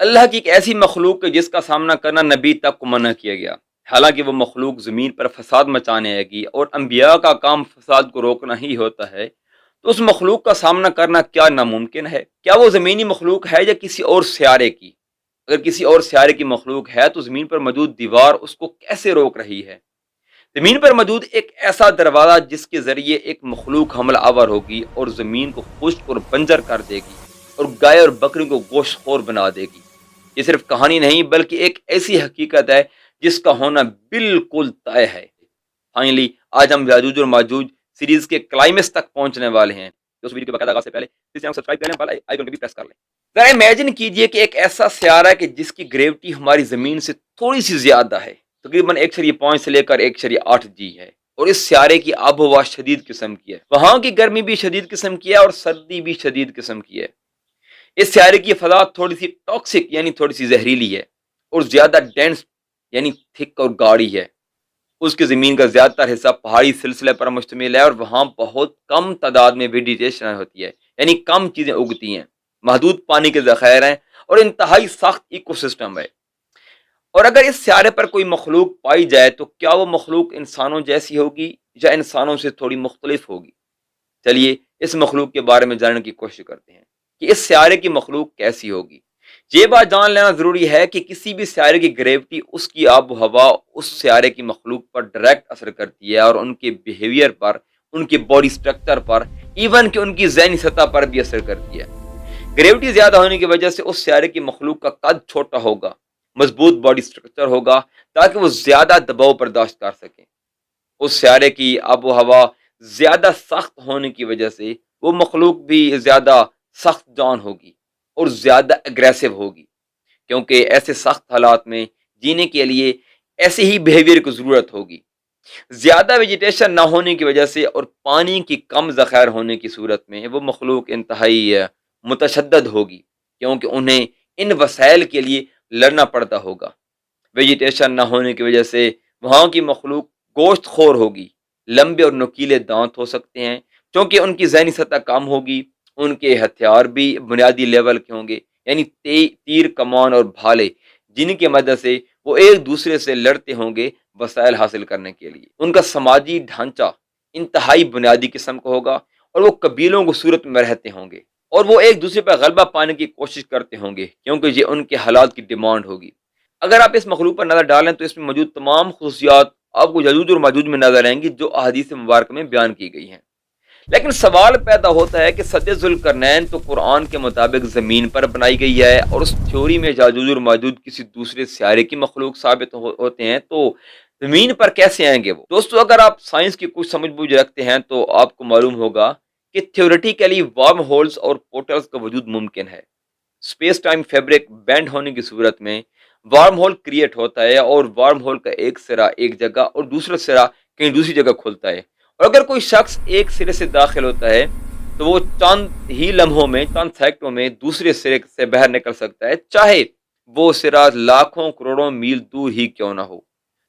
اللہ کی ایک ایسی مخلوق ہے جس کا سامنا کرنا نبی تک کو منع کیا گیا، حالانکہ وہ مخلوق زمین پر فساد مچانے آئے گی اور انبیاء کا کام فساد کو روکنا ہی ہوتا ہے، تو اس مخلوق کا سامنا کرنا کیا ناممکن ہے؟ کیا وہ زمینی مخلوق ہے یا کسی اور سیارے کی؟ اگر کسی اور سیارے کی مخلوق ہے تو زمین پر موجود دیوار اس کو کیسے روک رہی ہے؟ زمین پر موجود ایک ایسا دروازہ جس کے ذریعے ایک مخلوق حملہ آور ہوگی اور زمین کو خشک اور بنجر کر دے گی اور گائے اور بکری کو گوشت خور بنا دے گی۔ یہ صرف کہانی نہیں بلکہ ایک ایسی حقیقت ہے جس کا ہونا بالکل طے ہے۔ فائنلی آج ہم یاجوج اور ماجوج سیریز کے کلائمیکس تک پہنچنے والے ہیں۔ اس ویڈیو کے باقاعدہ آغاز سے پہلے اس چینل کو سبسکرائب کریں، بیل آئیکن کو بھی پریس کر لیں۔ ذرا امیجن کیجئے کہ ایک ایسا سیارہ ہے کہ جس کی گریوٹی ہماری زمین سے تھوڑی سی زیادہ ہے، تقریباً 1.5 سے لے کر 1.8 جی ہے، اور اس سیارے کی آب و ہوا شدید قسم کی ہے۔ وہاں کی گرمی بھی شدید قسم کی ہے اور سردی بھی شدید قسم کی ہے۔ اس سیارے کی فضا تھوڑی سی ٹاکسک یعنی تھوڑی سی زہریلی ہے اور زیادہ ڈینس یعنی تھک اور گاڑی ہے۔ اس کی زمین کا زیادہ تر حصہ پہاڑی سلسلے پر مشتمل ہے اور وہاں بہت کم تعداد میں ویجیٹیشن ہوتی ہے، یعنی کم چیزیں اگتی ہیں، محدود پانی کے ذخائر ہیں اور انتہائی سخت ایکو سسٹم ہے۔ اور اگر اس سیارے پر کوئی مخلوق پائی جائے تو کیا وہ مخلوق انسانوں جیسی ہوگی یا انسانوں سے تھوڑی مختلف ہوگی؟ چلیے اس مخلوق کے بارے میں جاننے کی کوشش کرتے ہیں کہ اس سیارے کی مخلوق کیسی ہوگی۔ یہ بات جان لینا ضروری ہے کہ کسی بھی سیارے کی گریوٹی اس کی آب و ہوا اس سیارے کی مخلوق پر ڈائریکٹ اثر کرتی ہے اور ان کے بیہیویئر پر، ان کے باڈی سٹرکچر پر، ایون کہ ان کی ذہنی سطح پر بھی اثر کرتی ہے۔ گریوٹی زیادہ ہونے کی وجہ سے اس سیارے کی مخلوق کا قد چھوٹا ہوگا، مضبوط باڈی سٹرکچر ہوگا تاکہ وہ زیادہ دباؤ برداشت کر سکیں۔ اس سیارے کی آب و ہوا زیادہ سخت ہونے کی وجہ سے وہ مخلوق بھی زیادہ سخت جان ہوگی اور زیادہ اگریسو ہوگی، کیونکہ ایسے سخت حالات میں جینے کے لیے ایسے ہی بیہیویئر کی ضرورت ہوگی۔ زیادہ ویجیٹیشن نہ ہونے کی وجہ سے اور پانی کی کم ذخائر ہونے کی صورت میں وہ مخلوق انتہائی متشدد ہوگی، کیونکہ انہیں ان وسائل کے لیے لڑنا پڑتا ہوگا۔ ویجیٹیشن نہ ہونے کی وجہ سے وہاں کی مخلوق گوشت خور ہوگی، لمبے اور نوکیلے دانت ہو سکتے ہیں، چونکہ ان کی ذہنی سطح کم ہوگی۔ ان کے ہتھیار بھی بنیادی لیول کے ہوں گے، یعنی تیر کمان اور بھالے، جن کی مدد سے وہ ایک دوسرے سے لڑتے ہوں گے وسائل حاصل کرنے کے لیے۔ ان کا سماجی ڈھانچہ انتہائی بنیادی قسم کا ہوگا اور وہ قبیلوں کو صورت میں رہتے ہوں گے اور وہ ایک دوسرے پر غلبہ پانے کی کوشش کرتے ہوں گے، کیونکہ یہ ان کے حالات کی ڈیمانڈ ہوگی۔ اگر آپ اس مخلوق پر نظر ڈالیں تو اس میں موجود تمام خصوصیات آپ کو یاجوج اور ماجوج میں نظر آئیں گی جو احادیث مبارکہ میں بیان کی گئی ہیں۔ لیکن سوال پیدا ہوتا ہے کہ سد ذوالقرنین تو قرآن کے مطابق زمین پر بنائی گئی ہے اور اس تھیوری میں یاجوج اور ماجوج کسی دوسرے سیارے کی مخلوق ثابت ہوتے ہیں، تو زمین پر کیسے آئیں گے وہ؟ دوستو اگر آپ سائنس کی کچھ سمجھ بوجھ رکھتے ہیں تو آپ کو معلوم ہوگا کہ تھیوریٹیکلی وارم ہولز اور پورٹلز کا وجود ممکن ہے۔ اسپیس ٹائم فیبرک بینڈ ہونے کی صورت میں وارم ہول کریٹ ہوتا ہے اور وارم ہول کا ایک سرا ایک جگہ اور دوسرا سرا کہیں دوسری جگہ کھلتا ہے، اور اگر کوئی شخص ایک سرے سے داخل ہوتا ہے تو وہ چند ہی لمحوں میں، چند سیکنڈوں میں دوسرے سرے سے باہر نکل سکتا ہے، چاہے وہ سرا لاکھوں کروڑوں میل دور ہی کیوں نہ ہو۔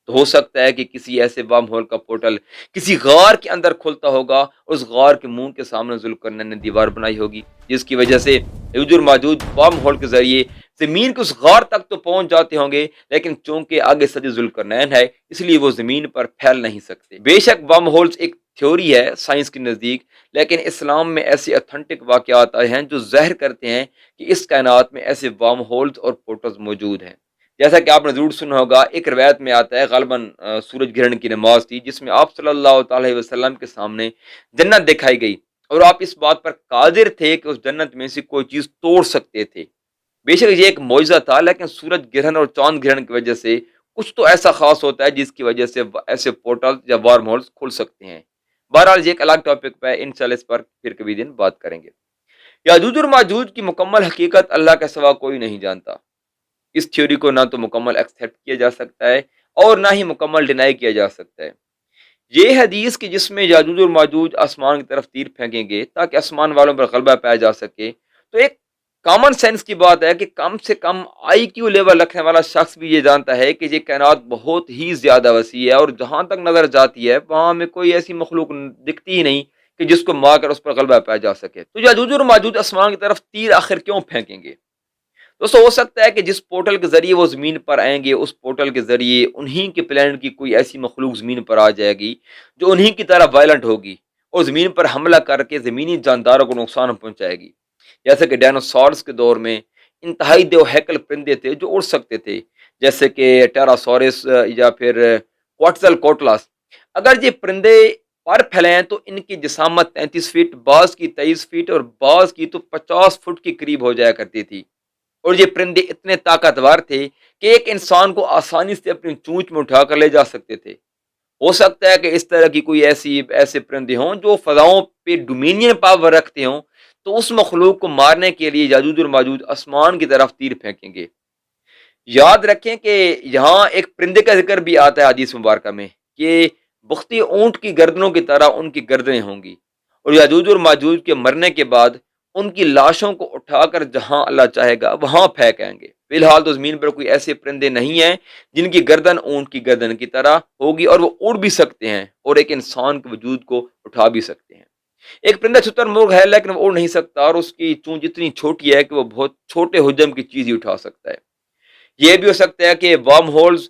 تو ہو سکتا ہے کہ کسی ایسے وارم ہول کا پورٹل کسی غار کے اندر کھلتا ہوگا اور اس غار کے منہ کے سامنے ذوالقرنین نے دیوار بنائی ہوگی، جس کی وجہ سے یاجوج اور ماجوج وارم ہول کے ذریعے زمین کے اس غار تک تو پہنچ جاتے ہوں گے، لیکن چونکہ آگے سد ذوالقرنین ہے اس لیے وہ زمین پر پھیل نہیں سکتے۔ بے شک وارم ہولز ایک تھیوری ہے سائنس کے نزدیک، لیکن اسلام میں ایسے اتھینٹک واقعات آئے ہیں جو ظاہر کرتے ہیں کہ اس کائنات میں ایسے وارم ہولز اور پورٹلز موجود ہیں۔ جیسا کہ آپ نے ضرور سنا ہوگا، ایک روایت میں آتا ہے غالباً سورج گرہن کی نماز تھی جس میں آپ صلی اللہ تعالی علیہ وسلم کے سامنے جنت دکھائی گئی اور آپ اس بات پر قادر تھے کہ اس جنت میں سے کوئی چیز توڑ سکتے تھے۔ بے شک یہ ایک معجزہ تھا، لیکن سورج گرہن اور چاند گرہن کی وجہ سے کچھ تو ایسا خاص ہوتا ہے جس کی وجہ سے ایسے پورٹل یا وارم ہولز کھل سکتے ہیں۔ بہرحال یہ ایک الگ ٹاپک پہ انشاءاللہ اس پر پھر کبھی دن بات کریں گے۔ یاجوج اور ماجوج کی مکمل حقیقت اللہ کے سوا کوئی نہیں جانتا۔ اس تھیوری کو نہ تو مکمل ایکسپٹ کیا جا سکتا ہے اور نہ ہی مکمل ڈینائی کیا جا سکتا ہے۔ یہ حدیث کہ جس میں یاجوج اور ماجوج آسمان کی طرف تیر پھینکیں گے تاکہ آسمان والوں پر غلبہ پایا جا سکے، تو ایک کامن سینس کی بات ہے کہ کم سے کم آئی کیو لیول رکھنے والا شخص بھی یہ جانتا ہے کہ یہ کائنات بہت ہی زیادہ وسیع ہے اور جہاں تک نظر جاتی ہے وہاں میں کوئی ایسی مخلوق دکھتی ہی نہیں کہ جس کو مار کر اس پر غلبہ پایا جا سکے۔ تو یاجوج اور ماجوج آسمان کی طرف تیر آخر کیوں پھینکیں گے؟ دوستو ہو سکتا ہے کہ جس پورٹل کے ذریعے وہ زمین پر آئیں گے اس پورٹل کے ذریعے انہی کے پلانٹ کی کوئی ایسی مخلوق زمین پر آ جائے گی جو انہی کی طرح وائلنٹ ہوگی اور زمین پر حملہ کر کے زمینی جانداروں کو نقصان پہنچائے گی، جیسے کہ ڈائنوسارز کے دور میں انتہائی دیو ہیکل پرندے تھے جو اڑ سکتے تھے، جیسے کہ ٹیراسورس یا پھر کوٹزل کوٹلاس۔ اگر یہ پرندے پر پھیلیں تو ان کی جسامت 33 فٹ، بعض کی 23 فٹ اور بعض کی تو 50 فٹ کے قریب ہو جایا کرتی تھی، اور یہ پرندے اتنے طاقتور تھے کہ ایک انسان کو آسانی سے اپنی چونچ میں اٹھا کر لے جا سکتے تھے۔ ہو سکتا ہے کہ اس طرح کی کوئی ایسے پرندے ہوں جو فضاؤں پہ ڈومینین پاور رکھتے ہوں، تو اس مخلوق کو مارنے کے لیے یاجوج اور ماجوج آسمان کی طرف تیر پھینکیں گے۔ یاد رکھیں کہ یہاں ایک پرندے کا ذکر بھی آتا ہے حدیث مبارکہ میں کہ بختی اونٹ کی گردنوں کی طرح ان کی گردنیں ہوں گی، اور یاجوج اور ماجوج کے مرنے کے بعد ان کی لاشوں کو اٹھا کر جہاں اللہ چاہے گا وہاں پھینکیں گے۔ فی الحال تو زمین پر کوئی ایسے پرندے نہیں ہیں جن کی گردن اونٹ کی گردن کی طرح ہوگی اور وہ اڑ بھی سکتے ہیں اور ایک انسان کے وجود کو اٹھا بھی سکتے ہیں۔ ایک پرندہ شتر مرغ ہے لیکن وہ اڑ نہیں سکتا، اور اس کی چونچ اتنی چھوٹی ہے کہ وہ بہت چھوٹے حجم کی چیز ہی اٹھا سکتا ہے۔ یہ بھی ہو سکتا ہے کہ وارم ہولز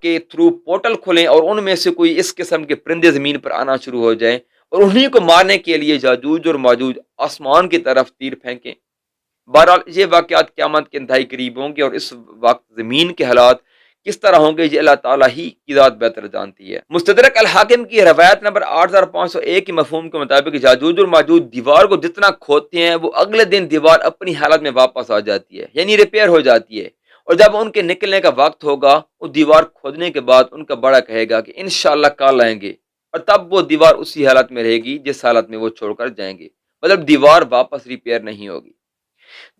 کے تھرو پورٹل کھلیں اور ان میں سے کوئی اس قسم کے پرندے زمین پر آنا شروع ہو جائیں اور انہی کو مارنے کے لیے یاجوج اور ماجوج آسمان کی طرف تیر پھینکیں۔ بہرحال یہ واقعات قیامت کے انتہائی قریب ہوں گے، اور اس وقت زمین کے حالات کس طرح ہوں گے یہ اللہ تعالیٰ ہی کی ذات بہتر جانتی ہے۔ مستدرک الحاکم کی روایت نمبر 8501 کے مفہوم کے مطابق یاجوج اور ماجوج دیوار کو جتنا کھودتے ہیں وہ اگلے دن دیوار اپنی حالت میں واپس آ جاتی ہے، یعنی ریپیئر ہو جاتی ہے، اور جب ان کے نکلنے کا وقت ہوگا وہ دیوار کھودنے کے بعد ان کا بڑا کہے گا کہ انشاءاللہ کل آئیں گے، اور تب وہ دیوار اسی حالت میں رہے گی جس حالت میں وہ چھوڑ کر جائیں گے، مطلب دیوار واپس ریپیئر نہیں ہوگی۔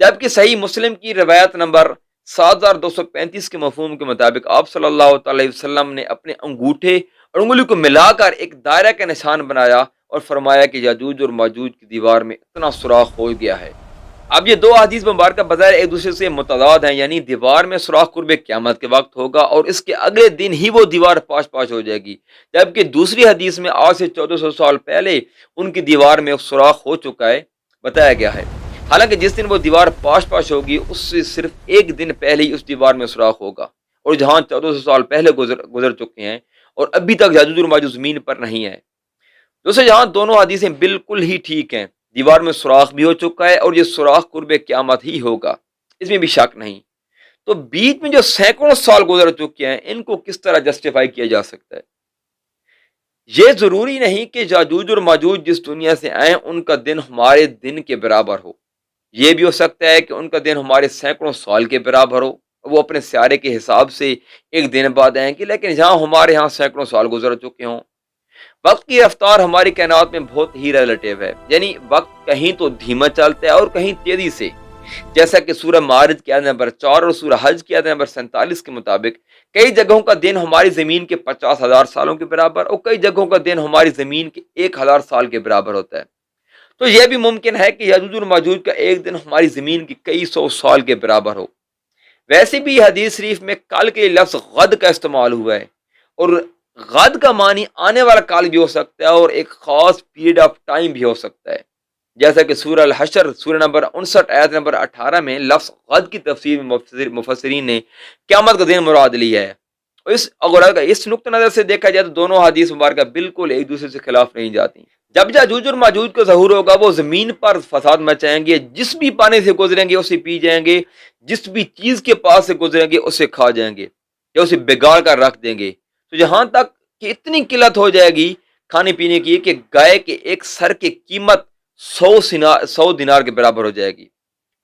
جبکہ صحیح مسلم کی روایت نمبر 7235 کے مفہوم کے مطابق آپ صلی اللہ تعالی وسلم نے اپنے انگوٹھے اور انگلی کو ملا کر ایک دائرہ کا نشان بنایا اور فرمایا کہ یاجوج اور ماجوج کی دیوار میں اتنا سوراخ ہو گیا ہے۔ اب یہ دو حدیث مبارکہ بظاہر ایک دوسرے سے متضاد ہیں، یعنی دیوار میں سوراخ قرب قیامت کے وقت ہوگا اور اس کے اگلے دن ہی وہ دیوار پاش پاش ہو جائے گی، جبکہ دوسری حدیث میں آج سے 1400 سال پہلے ان کی دیوار میں سوراخ ہو چکا ہے بتایا گیا ہے۔ حالانکہ جس دن وہ دیوار پاش پاش ہوگی اس سے صرف ایک دن پہلے ہی اس دیوار میں سوراخ ہوگا، اور جہاں 1400 سال پہلے گزر چکے ہیں اور ابھی تک یاجوج اور ماجوج زمین پر نہیں ہے۔ دوستو یہاں دونوں حدیثیں بالکل ہی ٹھیک ہیں، دیوار میں سوراخ بھی ہو چکا ہے اور یہ سوراخ قرب قیامت ہی ہوگا، اس میں بھی شک نہیں۔ تو بیچ میں جو سینکڑوں سال گزر چکے ہیں ان کو کس طرح جسٹیفائی کیا جا سکتا ہے؟ یہ ضروری نہیں کہ یاجوج اور ماجوج جس دنیا سے آئیں ان کا دن ہمارے دن کے برابر ہو، یہ بھی ہو سکتا ہے کہ ان کا دن ہمارے سینکڑوں سال کے برابر ہو، وہ اپنے سیارے کے حساب سے ایک دن بعد آئیں گے، لیکن جہاں ہمارے ہاں سینکڑوں سال گزر چکے ہوں۔ وقت کی رفتار ہماری کائنات میں بہت ہی ریلیٹیو ہے، یعنی وقت کہیں تو دھیما چلتا ہے اور کہیں تیزی سے، جیسا کہ سورہ معارج کی آیت نمبر 4 اور سورہ حج کی آیت نمبر 47 کے مطابق کئی جگہوں کا دن ہماری زمین کے 50,000 سالوں کے برابر اور کئی جگہوں کا دن ہماری زمین کے 1,000 سال کے برابر ہوتا ہے۔ تو یہ بھی ممکن ہے کہ یاجوج اور ماجوج کا ایک دن ہماری زمین کی کئی سو سال کے برابر ہو۔ ویسے بھی حدیث شریف میں کل کے لفظ غد کا استعمال ہوا ہے، اور غد کا معنی آنے والا کال بھی ہو سکتا ہے اور ایک خاص پیریڈ آف ٹائم بھی ہو سکتا ہے، جیسا کہ سورہ الحشر سورہ نمبر 59 آیت نمبر 18 میں لفظ غد کی تفسیر میں مفسرین نے قیامت کا دن مراد لی ہے۔ اگر اس نقطہ نظر سے دیکھا جائے تو دونوں حدیث مبارکہ بالکل ایک دوسرے سے خلاف نہیں جاتی۔ جب یاجوج اور ماجوج کا ظہور ہوگا وہ زمین پر فساد مچائیں گے، جس بھی پانی سے گزریں گے اسے پی جائیں گے، جس بھی چیز کے پاس سے گزریں گے اسے کھا جائیں گے یا اسے بگاڑ کر رکھ دیں گے۔ تو یہاں تک کہ اتنی قلت ہو جائے گی کھانے پینے کی کہ گائے کے ایک سر کی قیمت 100 دینار کے برابر ہو جائے گی۔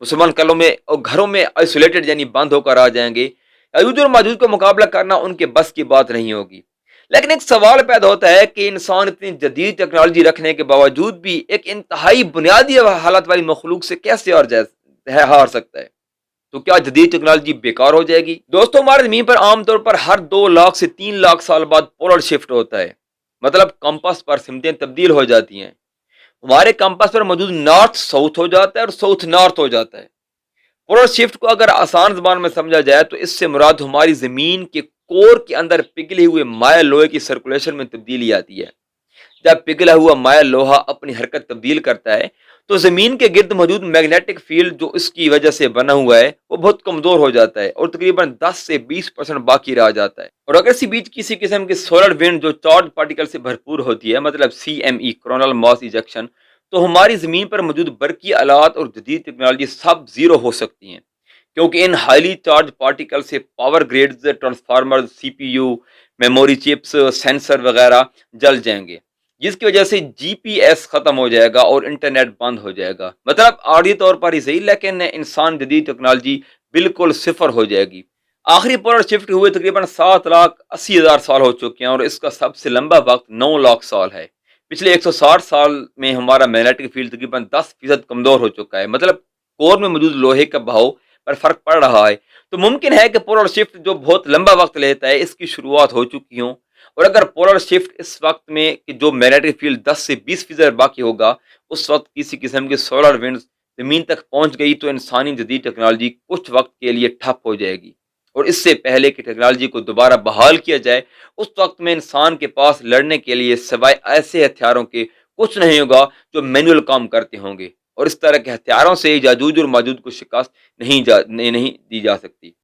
مسلمان کلوں میں اور گھروں میں آئسولیٹڈ یعنی بند ہو کر آ جائیں گے۔ یاجوج اور ماجوج کا مقابلہ کرنا ان کے بس کی بات نہیں ہوگی۔ لیکن ایک سوال پیدا ہوتا ہے کہ انسان اتنی جدید ٹیکنالوجی رکھنے کے باوجود بھی ایک انتہائی بنیادی حالت والی مخلوق سے کیسے ہار سکتا ہے؟ تو کیا جدید ٹیکنالوجی بیکار ہو جائے گی؟ دوستوں ہمارے زمین پر عام طور پر ہر 2 لاکھ سے 3 لاکھ سال بعد پولر شفٹ ہوتا ہے، مطلب کمپس پر سمتیں تبدیل ہو جاتی ہیں۔ ہمارے کمپس پر موجود نارتھ ساؤتھ ہو جاتا ہے اور ساؤتھ نارتھ ہو جاتا ہے۔ پولر شفٹ کو اگر آسان زبان میں سمجھا جائے تو اس سے مراد ہماری زمین کے کور کے اندر پگھلے ہوئے مائع لوہے کی سرکولیشن میں تبدیلی آتی ہے۔ جب پگھلا ہوا مائع لوہا اپنی حرکت تبدیل کرتا ہے تو زمین کے گرد موجود میگنیٹک فیلڈ جو اس کی وجہ سے بنا ہوا ہے وہ بہت کمزور ہو جاتا ہے اور تقریباً 10 سے 20% باقی رہ جاتا ہے. اور اگر اسی بیچ کسی قسم کی سولر ونڈ جو چارج پارٹیکل سے بھرپور ہوتی ہے، مطلب CME کورونل ماس ایجیکشن، تو ہماری زمین پر موجود برقی آلات اور جدید ٹیکنالوجی سب زیرو ہو سکتی ہیں، کیونکہ ان ہائیلی چارج پارٹیکل سے power grids, transformer, CPU، memory chips, sensor وغیرہ جل جائیں گے، جس کی وجہ سے GPS ختم ہو جائے گا اور انٹرنیٹ بند ہو جائے گا. مطلب عارضی طور پر ہی صحیح، لیکن انسان جدید ٹیکنالوجی بالکل صفر ہو جائے گی. آخری پولر شفٹ ہوئے تقریباً 7,80,000 سال ہو چکے ہیں اور اس کا سب سے لمبا وقت 9 لاکھ سال ہے. پچھلے 160 سال میں ہمارا میگنیٹک فیلڈ تقریباً 10% کمزور ہو چکا ہے، مطلب کور میں موجود لوہے کا بہاؤ پر فرق پڑ رہا ہے. تو ممکن ہے کہ پولر شفٹ جو بہت لمبا وقت لیتا ہے اس کی شروعات ہو چکی ہوں، اور اگر پولر شفٹ اس وقت میں کہ جو میگنیٹک فیلڈ 10 سے 20% باقی ہوگا اس وقت کسی قسم کی سولر ونڈ زمین تک پہنچ گئی تو انسانی جدید ٹیکنالوجی کچھ وقت کے لیے ٹھپ ہو جائے گی. اور اس سے پہلے کہ ٹیکنالوجی کو دوبارہ بحال کیا جائے اس وقت میں انسان کے پاس لڑنے کے لیے سوائے ایسے ہتھیاروں کے کچھ نہیں ہوگا جو مینول کام کرتے ہوں گے، اور اس طرح کے ہتھیاروں سے یاجوج اور ماجوج کو شکست نہیں دی جا سکتی.